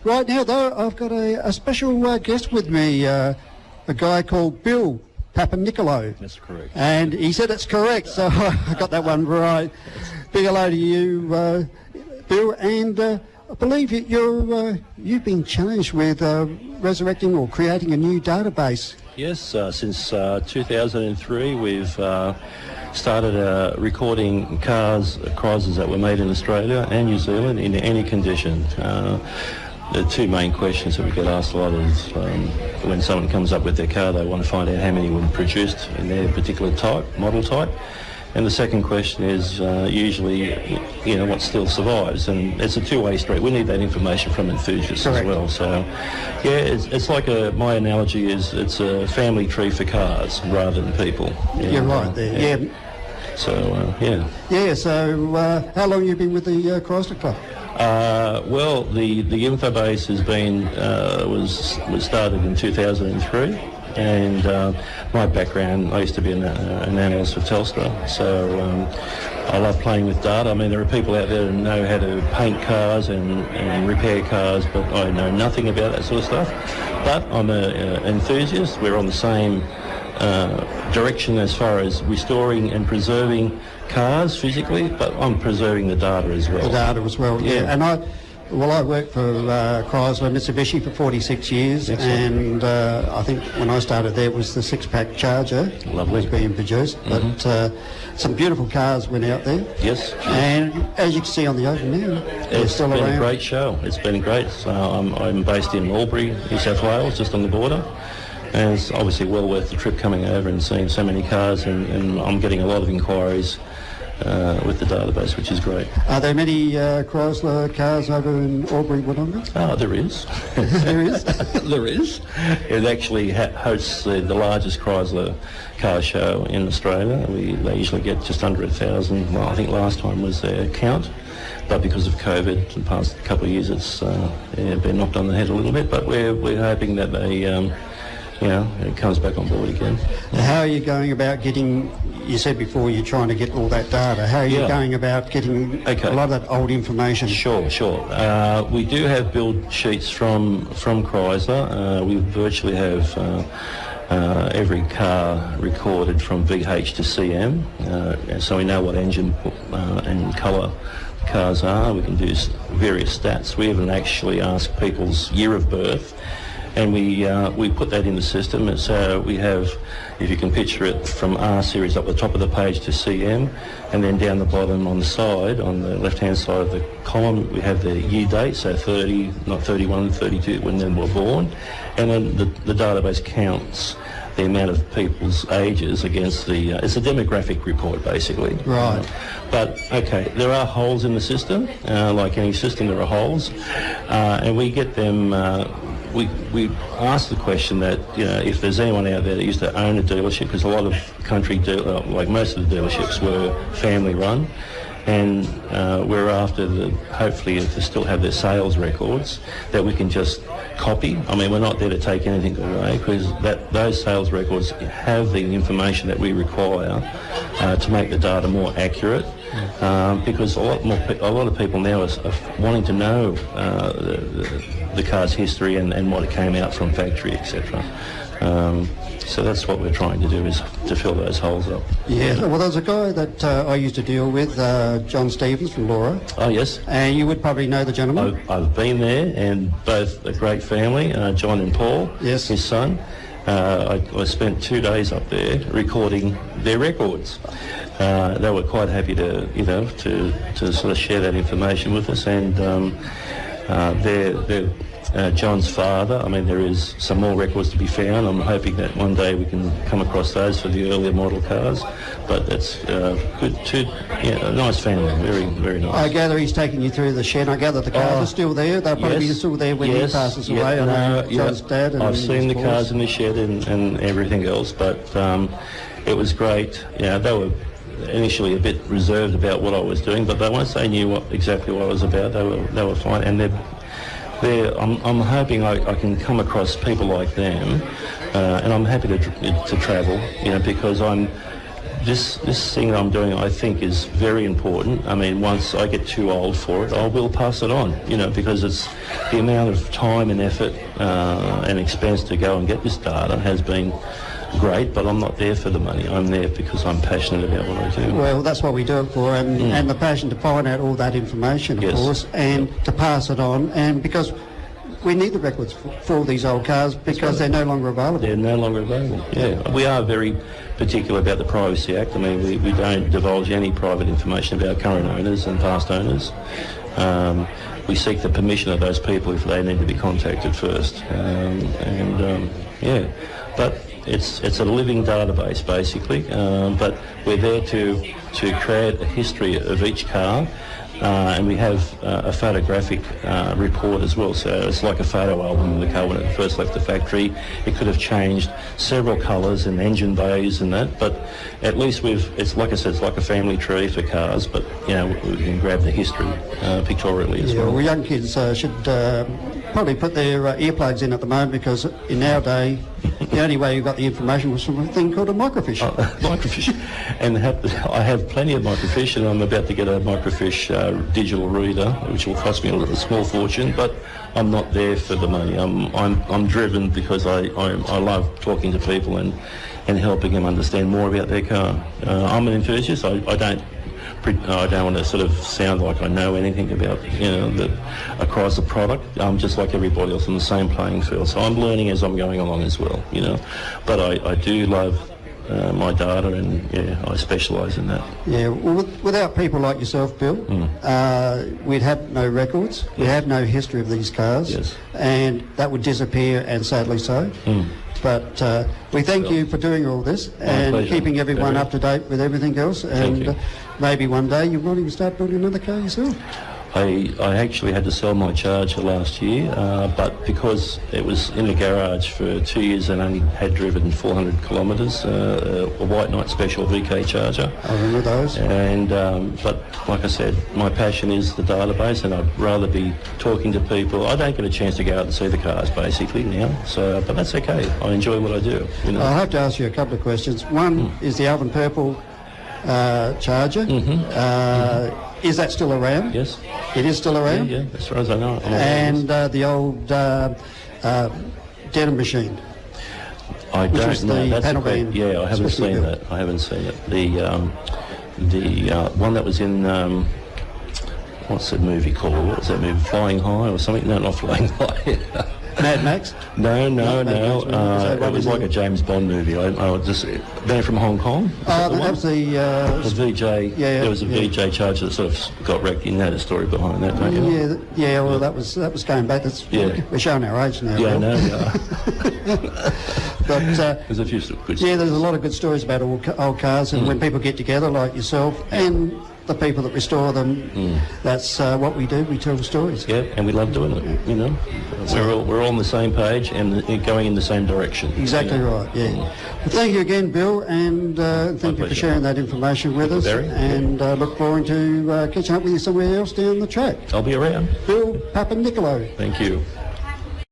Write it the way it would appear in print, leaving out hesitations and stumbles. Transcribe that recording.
Right now, though, I've got a special guest with me, a guy called Bill Papanicolaou. That's correct. And he said it's correct, so I got that one right. Big hello to you, Bill, and I believe you've been challenged with resurrecting or creating a new database. Yes, since 2003 we've started recording crises that were made in Australia and New Zealand in any condition. The two main questions that we get asked a lot is when someone comes up with their car, they want to find out how many were produced in their particular type, model type. And the second question is usually, what still survives, and it's a two-way street. We need that information from enthusiasts as well. So, yeah, it's like my analogy is it's a family tree for cars rather than people. You're right there. Yeah. So, yeah. Yeah. So, how long have you been with the Chrysler Club? Well, the InfoBase has been was started in 2003. And my background, I used to be an analyst for Telstra, so I love playing with data. I mean, there are people out there who know how to paint cars and repair cars, but I know nothing about that sort of stuff. But I'm an enthusiast. We're on the same direction as far as restoring and preserving cars physically, but I'm preserving the data as well. The data as well, yeah. And I worked for Chrysler Mitsubishi for 46 years. Excellent. And I think when I started there was the six-pack Charger. Lovely. Was being produced, but some beautiful cars went out there. Yes. And as you can see on the open now, it's still been around. a great show. It's been great. So I'm based in Albury, New South Wales, just on the border. And it's obviously well worth the trip coming over and seeing so many cars, and I'm getting a lot of inquiries with the database, which is great. Are there many Chrysler cars over in Albury, Wodonga? Oh, there is. There is? There is. It actually hosts the largest Chrysler car show in Australia. They usually get just under 1,000. Well, I think last time was their count. But because of COVID, the past couple of years, it's been knocked on the head a little bit. But we're hoping that they... it comes back on board again. How are you going about getting, you said before you're trying to get all that data, how are you going about getting a lot of that old information? Sure. We do have build sheets from Chrysler. We virtually have every car recorded from VH to CM, so we know what engine and colour cars are. We can do various stats. We even actually ask people's year of birth, and we put that in the system. And so we have, if you can picture it, from R series up the top of the page to CM, and then down the bottom on the side, on the left-hand side of the column, we have the year date, so 30, not 31, 32, when they were born. And then the database counts the amount of people's ages against it's a demographic report, basically. Right. But, okay, there are holes in the system. Like any system, there are holes. And we get them... We asked the question that, if there's anyone out there that used to own a dealership, because a lot of country, like most of the dealerships were family run, and we're after hopefully if they still have their sales records, that we can just copy. I mean, we're not there to take anything away, because those sales records have the information that we require to make the data more accurate. Because a lot of people now are wanting to know the car's history and what it came out from factory, etc. So that's what we're trying to do, is to fill those holes up. Yeah, well, there's a guy that I used to deal with, John Stevens from Laura. Oh, yes. And you would probably know the gentleman. I've been there, and both a great family, John and Paul, yes, his son. I spent 2 days up there recording their records. They were quite happy to sort of share that information with us, and they're John's father. I mean, there is some more records to be found. I'm hoping that one day we can come across those for the earlier model cars. But it's good too. Yeah, a nice family, very, very nice. I gather he's taking you through the shed. I gather the cars are still there. They'll probably be still there when he passes away. I know John's dad. And I've seen the cars in the shed and everything else, but it was great. Yeah, they were initially a bit reserved about what I was doing, but once they knew exactly what I was about, they were fine. And I'm hoping I can come across people like them, and I'm happy to travel, because I'm This thing that I'm doing, I think, is very important. I mean, once I get too old for it, I will pass it on, you know, because it's the amount of time and effort and expense to go and get this data has been great, but I'm not there for the money. I'm there because I'm passionate about what I do. Well, that's what we do it for, and the passion to find out all that information, of Yes. course, and to pass it on, and because we need the records for all these old cars because they're no longer available. They're no longer available. Yeah, we are very particular about the Privacy Act. I mean, we don't divulge any private information about current owners and past owners. We seek the permission of those people if they need to be contacted first. But it's a living database basically. But we're there to create a history of each car. And we have a photographic report as well, so it's like a photo album of the car when it first left the factory. It could have changed several colours and engine bays and that, but at least it's like I said, it's like a family tree for cars, but you know, we can grab the history pictorially as well. Well, young kids should probably put their earplugs in at the moment, because in our day the only way you got the information was from a thing called a microfiche. Microfiche. And I have plenty of microfiche, and I'm about to get a microfiche digital reader, which will cost me a small fortune, but I'm not there for the money. I'm driven because I love talking to people and helping them understand more about their car. I'm an enthusiast. I don't want to sort of sound like I know anything about, you know, across the product. I'm just like everybody else on the same playing field. So I'm learning as I'm going along as well, you know. But I do love my data, and yeah, I specialise in that. Yeah, well, without people like yourself, Bill, we'd have no records, we'd have no history of these cars, Yes. and that would disappear, and sadly so. But we thank you for doing all this and pleasure. keeping everyone Very. up to date with everything else, and you. maybe one day you want to start building another car yourself. I actually had to sell my Charger last year, but because it was in the garage for 2 years and only had driven 400 kilometres, a White Knight Special VK Charger. I remember those. And but like I said, my passion is the database, and I'd rather be talking to people. I don't get a chance to go out and see the cars basically now, so but that's okay. I enjoy what I do. You know. I have to ask you a couple of questions. One is the Alvin Purple Charger. Is that still around? Yes. It is still around? Yeah, as far as I know. And the old denim machine. I which don't was know. the That's panel a great, van yeah, I haven't specially seen built. that. I haven't seen it. The one that was in what's that movie called? What was that movie? Flying High or something? No, not Flying High. Mad Max? No. Mad Max, It was like a James Bond movie. I just they're from Hong Kong. That was the... The VJ. yeah, There was a yeah. VJ Charger that sort of got wrecked. You know the story behind that, don't you? yeah, well, that was going back. That's, Yeah. We're showing our age now. Yeah, I Bill. know. Yeah. But There's a few good. yeah, there's a lot of good stories about old cars, and when people get together like yourself and the people that restore them, that's what we do. We tell the stories. Yeah, and we love doing it. You know, we're all on the same page and going in the same direction. Exactly right, yeah. Well, thank you again, Bill, and thank you for pleasure. sharing that information with us, Very. and look forward to catching up with you somewhere else down the track. I'll be around. Bill Papanicolaou. Thank you.